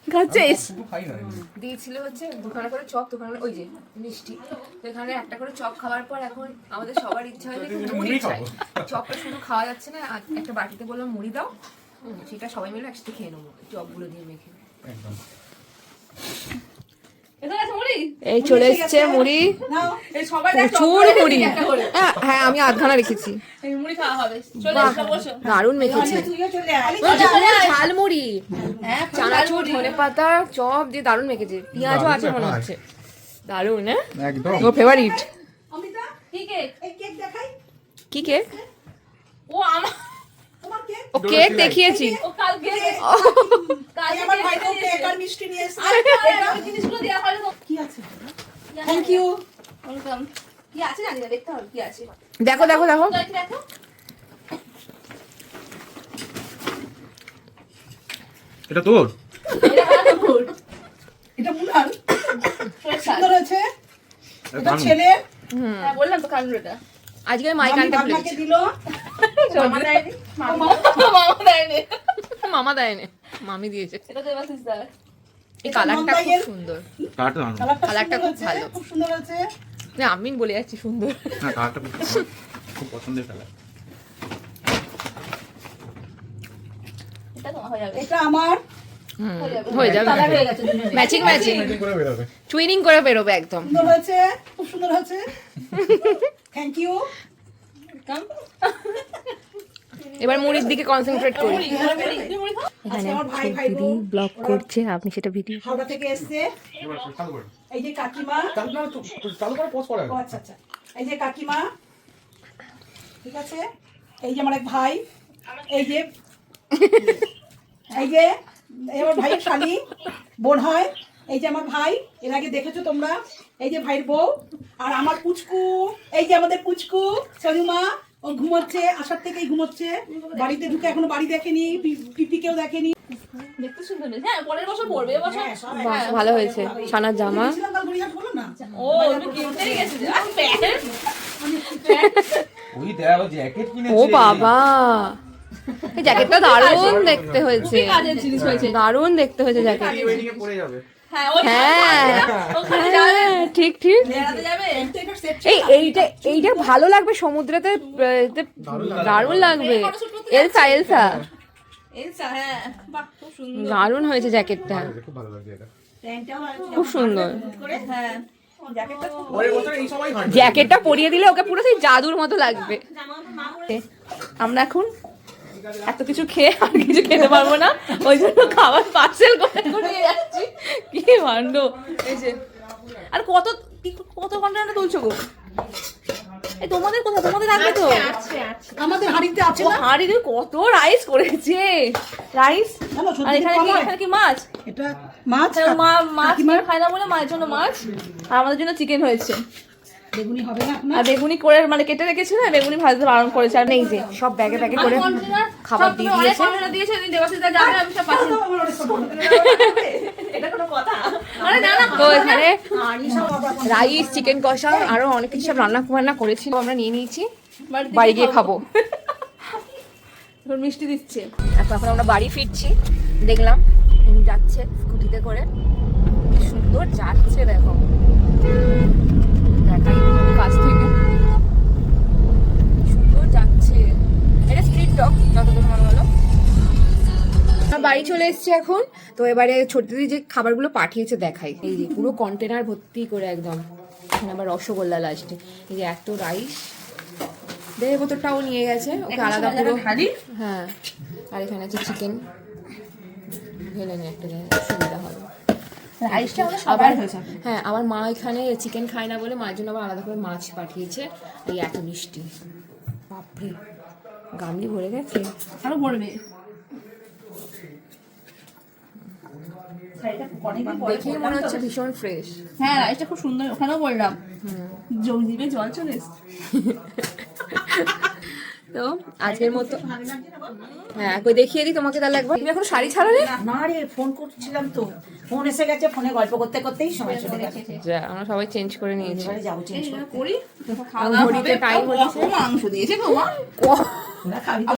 খাচ্ছিস? দিয়েছিল হচ্ছে দুখানা করে চপ, দুখানা ওই যে মিষ্টি, এখানে একটা করে চপ খাওয়ার পর এখন আমাদের সবার ইচ্ছা হয় যে একটু মুড়ি চাই। চপটা শুধু খাওয়া যাচ্ছে না, আর একটা বাটিতে বললাম মুড়ি দাও, সেটা সবাই মিলে একসাথে খেয়ে নেবো চপগুলো দিয়ে মেখে। এই চলে এসছে মুড়ি, প্রচুর মুড়ি। হ্যাঁ আমি আধখানা রেখেছি। দারুণ মেখেছে, ঝাল মুড়ি, চানাচুর, ধনেপাতা, চপ দিয়ে দারুণ মেখেছে। পেঁয়াজও আছে মনে হচ্ছে, দারুণ। হ্যাঁ একদম ওর ফেভারিট। কি কেক? ও কেক দেখিয়েছি। দেখো দেখো দেখো, এটা তোর? এটা মুনার সুন্দর আছে, এটা ছেলে। হ্যাঁ বললাম তো কারণ এটা আজকে মাইক আনতে আপনাকে দিল, মামা দেয়নি, মামা দেয়নি, মামা দেয়নি, মামি দিয়েছে। এটা তো এবার তুই দাও। এই কালারটা খুব সুন্দর, কালারটা খুব ভালো, খুব সুন্দর আছে। না আমি বলে যাচ্ছি সুন্দর। হ্যাঁ কালারটা খুব পছন্দের কালার। এটা তোমার হয়ে যাবে, এটা আমার হয়ে যাবে, ম্যাচিং ম্যাচিং টুইনিং করে বেরোবে একদম। সুন্দর হয়েছে, খুব সুন্দর হয়েছে। Thank you. এবার মুড়ির দিকে কনসেন্ট্রেট করি। আজকে আমার ভাই ভাইবো ব্লগ করছে, আপনি সেটা ভিডিও। হাওড়া থেকে এসছে। এই যে কাকিমা, চালু করে পোস্ট করে। ও আচ্ছা আচ্ছা, এই যে কাকিমা, ঠিক আছে। এই যে আমার এক ভাই, এই যে আমার ভাইয়ের শালি বোন হয়। এই যে আমার ভাই, এর আগে দেখেছো তোমরা। এই যে ভাইয়ের বউ, আর আমার পুচকু, এই যে আমাদের পুচকু সজুমা, ও ঘুমোচ্ছে, আসার থেকেই ঘুমোচ্ছে। বাড়িতে ঢুকে এখনো বাড়ি দেখেনি, পিপিকেও দেখেনি। দেখতে সুন্দর হয়েছে। হ্যাঁ পরের বছর পড়বে, এবছর বাহ ভালো হয়েছে, ছানার জামা। ও তুমি কিনতেই গেছিলে। ওই দেখো জ্যাকেট কিনেছে। ও বাবা, এই জ্যাকেটটা দারুণ দেখতে হয়েছে, কাজের জিনিস হয়েছে, দারুণ দেখতে হয়েছে জ্যাকেট। ওয়েডিং এ পরে যাবে। হ্যাঁ ওই হ্যাঁ ওখানে যাবে, ঠিক ঠিক। বেড়াতে যাবে। এইটা ভালো লাগবে সমুদ্রেতে, দারুণ লাগবে। এলসা এলসা এলসা, হ্যাঁ বাহ খুব সুন্দর, দারুণ হয়েছে জ্যাকেটটা, খুব ভালো লাগছে এটা। খুব সুন্দর। হ্যাঁ পরের বছর এই সময় হয়। জ্যাকেটটা পরিয়ে দিলে ওকে পুরো সেই জাদুর মতো লাগবে। আমরা এখন এত কিছু খেয়ে আর কিছু খেতে পারবো না, ওই জন্য খাবার পার্সেল করে করে যাচ্ছি। কি ভান্ড, এই যে আর কত কত কন্টেনার তুলছো গো? এই তোমাদের কোথায়, তোমাদের রাখবে তো? আমাদের হাড়িতে আছে না, হাড়িতে কত রাইস করেছে, রাইস। আর এখানে কি, এখানে কি মাছ? এটা মাছ, মাছ খায় না বলে মায়ের জন্য মাছ, আর আমাদের জন্য চিকেন হয়েছে। বেগুনি হবে না আপনার? আর বেগুনি করে মানে কেটে রেখেছিল, বেগুনি ভাজতে বারণ করেছে। আর নেই যে সব ব্যাগে ব্যাগে করে খাবার দিয়ে দিয়েছে। দিয়েছে দেবাশিস দা যাবে, আমি সব পাচ্ছি। এটা কোনো কথা? আরে না না, তো এখানে রাইস, চিকেন কষা, আরো অনেক কিছু সব রান্না করেছি, আমরা নিয়ে নিয়েছি, বাড়ি গিয়ে খাবো। মিষ্টি দিচ্ছে। এখন আমরা বাড়ি ফিরছি, দেখলাম উনি যাচ্ছে স্কুটিতে করে, কি সুন্দর যাচ্ছে দেখো, দেখাই কাছ থেকে, সুন্দর যাচ্ছে। এটা স্ট্রিট ডগ যতদূর মনে হলো। বাড়ি চলে এসেছি এখন, তো এবারে ছোট দিদি যে খাবারগুলো পাঠিয়েছে দেখাই। এই যে পুরো কন্টেনার ভর্তি করে একদম, এখানে আবার রসগোল্লা লাস্টে। এই যে এত রাইস, দেহের বোতলটাও নিয়ে গেছে, ওকে আলাদা পুরো। হ্যাঁ, আর এখানে আছে চিকেন, ঢেলে নিয়ে একটা সুবিধা হবে। রাইসটা আমাদের আবার সবার হয়েছে। হ্যাঁ, আমার মা এখানে চিকেন খায় না বলে মায়ের জন্য আবার আলাদা করে মাছ পাঠিয়েছে। এই এত মিষ্টি, বাপরে গামলি ভরে গেছে, আরো ভরবে। দেখেই মনে হচ্ছে ভীষণ ফ্রেশ। হ্যাঁ রাইসটা খুব সুন্দর, ওখানেও বললাম জিভে জল চলে এসছে। তো আজকের মতো, হ্যাঁ কই দেখিয়ে দিই তোমাকে তাহলে একবার। তুমি এখন শাড়ি ছাড়ালে? না রে, ফোন করছিলাম তো, ফোন এসে গেছে, ফোনে গল্প করতে করতেই সময় চলে গেছে। যা, আমরা সবাই চেঞ্জ করে নিয়েছি। এবারে যাবো চেঞ্জ করতে। করি ঘড়িতে টাইম হচ্ছে। মাংস দিয়েছে গো মা। তোরা খাবি তো?